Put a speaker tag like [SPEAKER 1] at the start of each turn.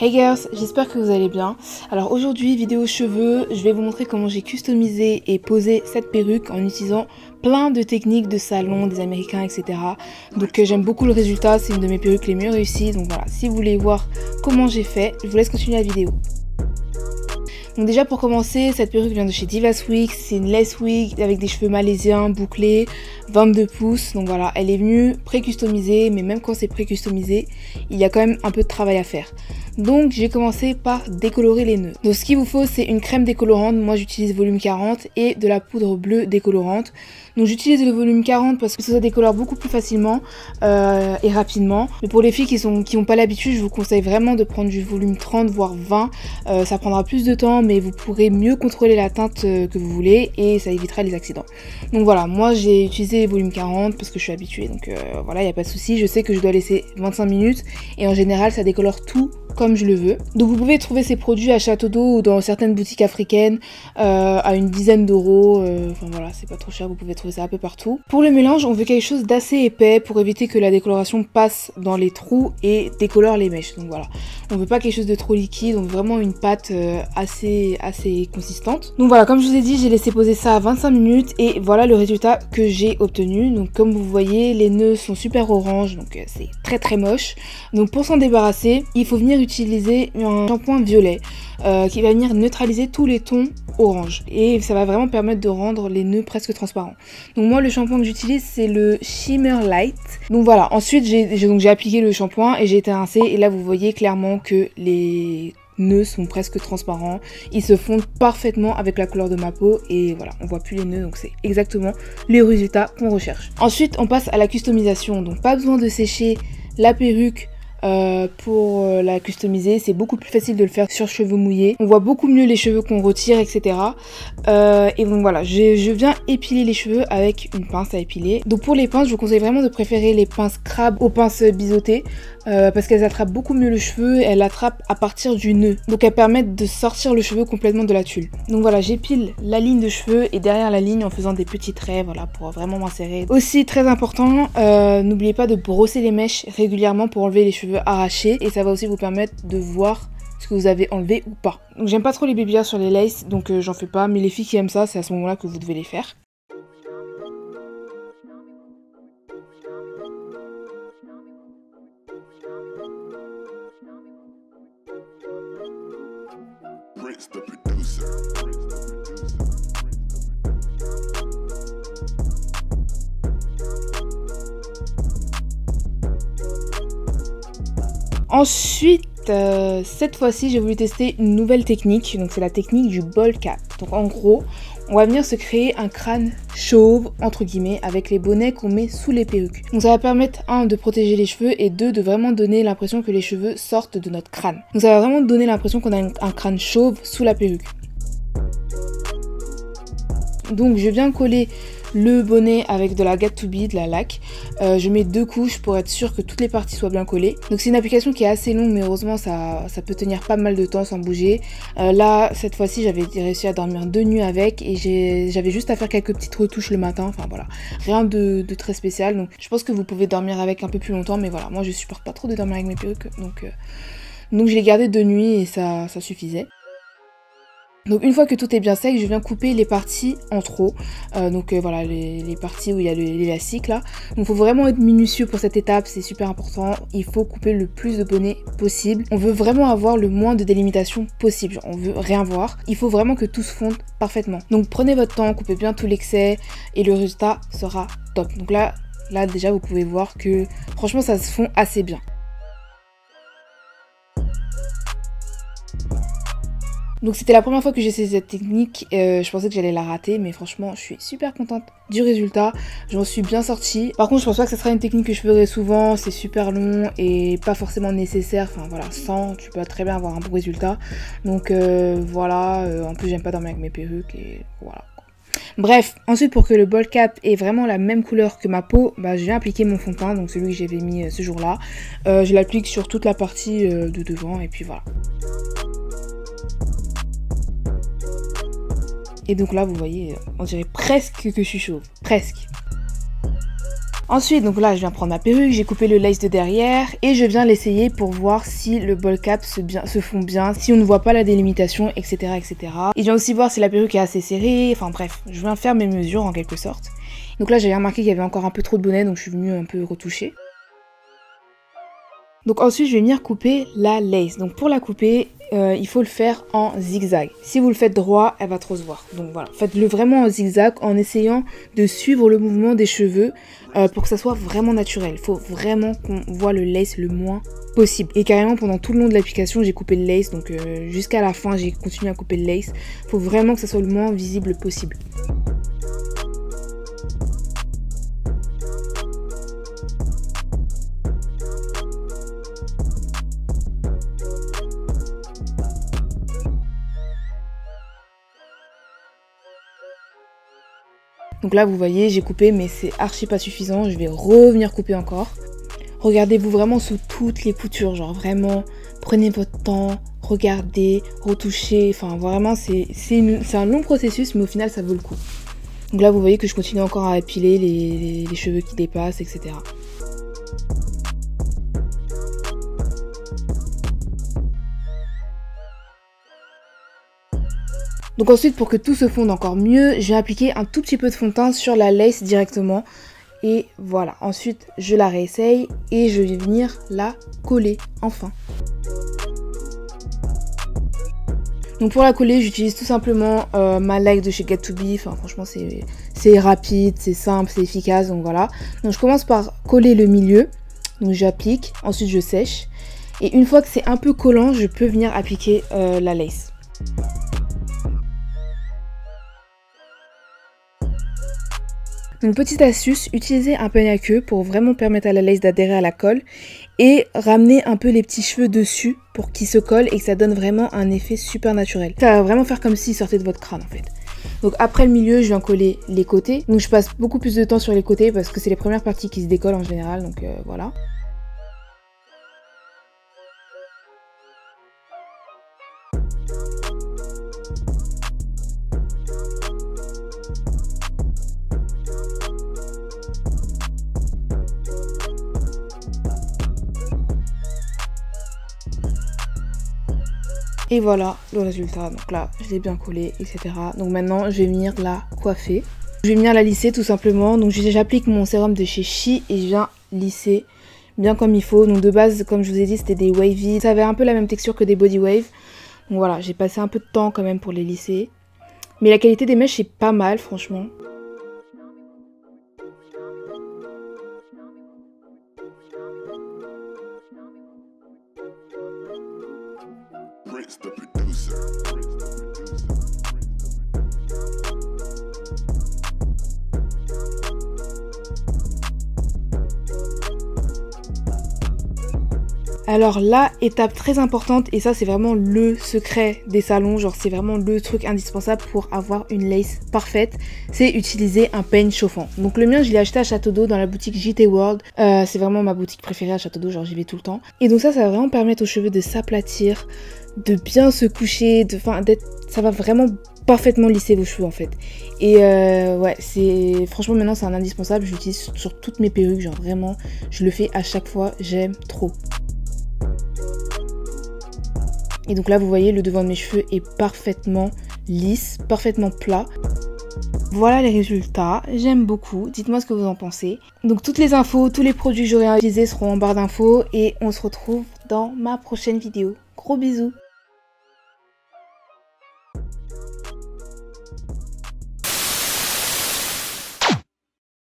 [SPEAKER 1] Hey girls, j'espère que vous allez bien. Alors aujourd'hui, vidéo cheveux, je vais vous montrer comment j'ai customisé et posé cette perruque en utilisant plein de techniques de salon, des américains, etc. Donc j'aime beaucoup le résultat, c'est une de mes perruques les mieux réussies. Donc voilà, si vous voulez voir comment j'ai fait, je vous laisse continuer la vidéo. Donc déjà pour commencer, cette perruque vient de chez Divas Wigs, c'est une lace wig avec des cheveux malaisiens bouclés, 22 pouces, donc voilà, elle est venue pré-customisée, mais même quand c'est pré-customisé, il y a quand même un peu de travail à faire. Donc j'ai commencé par décolorer les nœuds. Donc ce qu'il vous faut, c'est une crème décolorante, moi j'utilise volume 40 et de la poudre bleue décolorante. Donc j'utilise le volume 40 parce que ça décolore beaucoup plus facilement et rapidement. Mais pour les filles qui n'ont pas l'habitude, je vous conseille vraiment de prendre du volume 30 voire 20. Ça prendra plus de temps mais vous pourrez mieux contrôler la teinte que vous voulez et ça évitera les accidents. Donc voilà, moi j'ai utilisé volume 40 parce que je suis habituée. Donc voilà, il n'y a pas de souci. Je sais que je dois laisser 25 minutes et en général ça décolore tout comme je le veux. Donc vous pouvez trouver ces produits à Château d'Eau ou dans certaines boutiques africaines à une dizaine d'euros. Enfin voilà, c'est pas trop cher, vous pouvez trouver ça un peu partout. Pour le mélange, on veut quelque chose d'assez épais pour éviter que la décoloration passe dans les trous et décolore les mèches. Donc voilà, on veut pas quelque chose de trop liquide, on veut vraiment une pâte assez consistante. Donc voilà, comme je vous ai dit, j'ai laissé poser ça à 25 minutes et voilà le résultat que j'ai obtenu. Donc comme vous voyez, les nœuds sont super orange, donc c'est très moche. Donc pour s'en débarrasser, il faut venir utiliser un shampoing violet qui va venir neutraliser tous les tons orange et ça va vraiment permettre de rendre les nœuds presque transparents. Donc moi le shampoing que j'utilise c'est le Shimmer Light. Donc voilà, ensuite j'ai appliqué le shampoing et j'ai été rincée et là vous voyez clairement que les nœuds sont presque transparents, ils se fondent parfaitement avec la couleur de ma peau et voilà, on voit plus les nœuds, donc c'est exactement les résultats qu'on recherche. Ensuite on passe à la customisation, donc pas besoin de sécher la perruque pour la customiser, c'est beaucoup plus facile de le faire sur cheveux mouillés. On voit beaucoup mieux les cheveux qu'on retire, etc. Et donc voilà, je viens épiler les cheveux avec une pince à épiler. Donc pour les pinces, je vous conseille vraiment de préférer les pinces crabe aux pinces biseautées parce qu'elles attrapent beaucoup mieux le cheveu, elles attrapent à partir du nœud. Donc elles permettent de sortir le cheveu complètement de la tulle. Donc voilà, j'épile la ligne de cheveux et derrière la ligne en faisant des petits traits, voilà, pour vraiment m'insérer. Aussi très important, n'oubliez pas de brosser les mèches régulièrement pour enlever les cheveux arrachés et ça va aussi vous permettre de voir ce que vous avez enlevé ou pas. Donc j'aime pas trop les baby hairs sur les laces, donc j'en fais pas, mais les filles qui aiment ça, c'est à ce moment là que vous devez les faire. Ensuite, cette fois-ci, j'ai voulu tester une nouvelle technique. Donc c'est la technique du ball cap. Donc en gros, on va venir se créer un crâne chauve, entre guillemets, avec les bonnets qu'on met sous les perruques. Donc ça va permettre, 1, de protéger les cheveux et 2, de vraiment donner l'impression que les cheveux sortent de notre crâne. Donc ça va vraiment donner l'impression qu'on a un crâne chauve sous la perruque. Donc je viens coller le bonnet avec de la Got To Be, de la laque. Je mets 2 couches pour être sûr que toutes les parties soient bien collées. Donc c'est une application qui est assez longue mais heureusement ça peut tenir pas mal de temps sans bouger. Là cette fois-ci j'avais réussi à dormir 2 nuits avec et j'avais juste à faire quelques petites retouches le matin. Enfin voilà, rien de très spécial. Donc je pense que vous pouvez dormir avec un peu plus longtemps mais voilà, moi je supporte pas trop de dormir avec mes perruques. Donc je l'ai gardé 2 nuits et ça suffisait. Donc une fois que tout est bien sec, je viens couper les parties en trop. Voilà, les parties où il y a l'élastique là. Donc il faut vraiment être minutieux pour cette étape, c'est super important. Il faut couper le plus de bonnets possible. On veut vraiment avoir le moins de délimitation possible. Genre, on veut rien voir. Il faut vraiment que tout se fonde parfaitement. Donc prenez votre temps, coupez bien tout l'excès et le résultat sera top. Donc là déjà vous pouvez voir que franchement ça se fond assez bien. Donc c'était la première fois que j'ai essayé cette technique, je pensais que j'allais la rater mais franchement je suis super contente du résultat, j'en suis bien sortie. Par contre je pense pas que ce sera une technique que je ferai souvent, c'est super long et pas forcément nécessaire, enfin voilà, sans tu peux très bien avoir un bon résultat. Donc voilà, en plus j'aime pas dormir avec mes perruques et voilà. Bref, ensuite pour que le ball cap ait vraiment la même couleur que ma peau, je viens appliquer mon fond de teint, donc celui que j'avais mis ce jour là. Je l'applique sur toute la partie de devant et puis voilà. Et donc là, vous voyez, on dirait presque que je suis chauve. Presque. Ensuite, donc là, je viens prendre ma perruque, j'ai coupé le lace de derrière et je viens l'essayer pour voir si le ball cap se fond bien, si on ne voit pas la délimitation, etc., etc. Et je viens aussi voir si la perruque est assez serrée, enfin bref, je viens faire mes mesures en quelque sorte. Donc là, j'avais remarqué qu'il y avait encore un peu trop de bonnet, donc je suis venue un peu retoucher. Donc ensuite, je vais venir couper la lace. Donc pour la couper, il faut le faire en zigzag. Si vous le faites droit, elle va trop se voir. Donc voilà, faites-le vraiment en zigzag en essayant de suivre le mouvement des cheveux pour que ça soit vraiment naturel. Il faut vraiment qu'on voit le lace le moins possible. Et carrément, pendant tout le long de l'application, j'ai coupé le lace. Donc jusqu'à la fin, j'ai continué à couper le lace. Il faut vraiment que ça soit le moins visible possible. Donc là, vous voyez, j'ai coupé, mais c'est archi pas suffisant. Je vais revenir couper encore. Regardez-vous vraiment sous toutes les coutures. Genre vraiment, prenez votre temps, regardez, retouchez. Enfin, vraiment, c'est un long processus, mais au final, ça vaut le coup. Donc là, vous voyez que je continue encore à épiler les cheveux qui dépassent, etc. Donc ensuite, pour que tout se fonde encore mieux, je vais appliquer un tout petit peu de fond de teint sur la lace directement. Et voilà, ensuite je la réessaye et je vais venir la coller enfin. Donc pour la coller, j'utilise tout simplement ma like de chez Got2b. Enfin franchement c'est rapide, c'est simple, c'est efficace, donc voilà. Donc je commence par coller le milieu. Donc j'applique, ensuite je sèche. Et une fois que c'est un peu collant, je peux venir appliquer la lace. Donc petite astuce, utilisez un peigne à queue pour vraiment permettre à la lace d'adhérer à la colle et ramener un peu les petits cheveux dessus pour qu'ils se collent et que ça donne vraiment un effet super naturel. Ça va vraiment faire comme s'ils sortaient de votre crâne en fait. Donc après le milieu, je viens coller les côtés. Donc je passe beaucoup plus de temps sur les côtés parce que c'est les premières parties qui se décollent en général, donc voilà. Et voilà le résultat, donc là je l'ai bien collé, etc. Donc maintenant je vais venir la coiffer. Je vais venir la lisser tout simplement, donc j'applique mon sérum de chez Chi et je viens lisser bien comme il faut. Donc de base, comme je vous ai dit, c'était des wavy, ça avait un peu la même texture que des body wave. Donc voilà, j'ai passé un peu de temps quand même pour les lisser. Mais la qualité des mèches est pas mal franchement. Alors là, étape très importante, et ça c'est vraiment le secret des salons, genre c'est vraiment le truc indispensable pour avoir une lace parfaite, c'est utiliser un peigne chauffant. Donc le mien, je l'ai acheté à Château d'Eau dans la boutique JT World, c'est vraiment ma boutique préférée à Château d'Eau, genre j'y vais tout le temps. Et donc ça va vraiment permettre aux cheveux de s'aplatir, de bien se coucher, ça va vraiment parfaitement lisser vos cheveux en fait. Et ouais, franchement maintenant c'est un indispensable, je l'utilise sur toutes mes perruques, genre vraiment, je le fais à chaque fois, j'aime trop. Et donc là, vous voyez, le devant de mes cheveux est parfaitement lisse, parfaitement plat. Voilà les résultats, j'aime beaucoup, dites-moi ce que vous en pensez. Donc toutes les infos, tous les produits que j'aurai utilisés seront en barre d'infos et on se retrouve dans ma prochaine vidéo. Gros bisous!